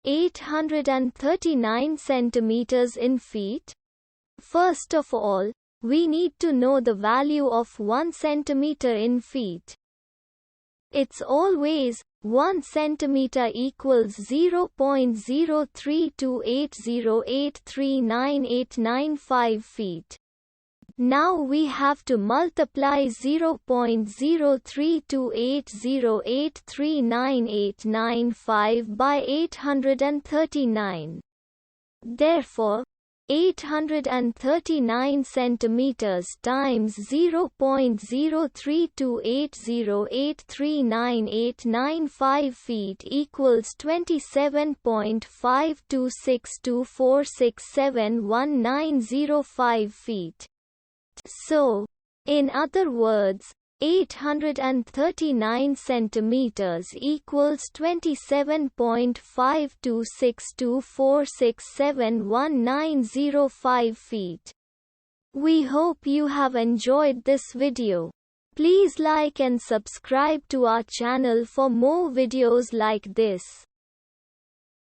839 centimeters in feet? First of all, we need to know the value of 1 centimeter in feet. It's always 1 centimeter equals 0.03280839895 feet. Now we have to multiply 0.03280839895 by 839. Therefore, 839 centimeters times 0.03280839895 feet equals 27.52624671905 feet. So, in other words, 839 centimeters equals 27.52624671905 feet. We hope you have enjoyed this video. Please like and subscribe to our channel for more videos like this.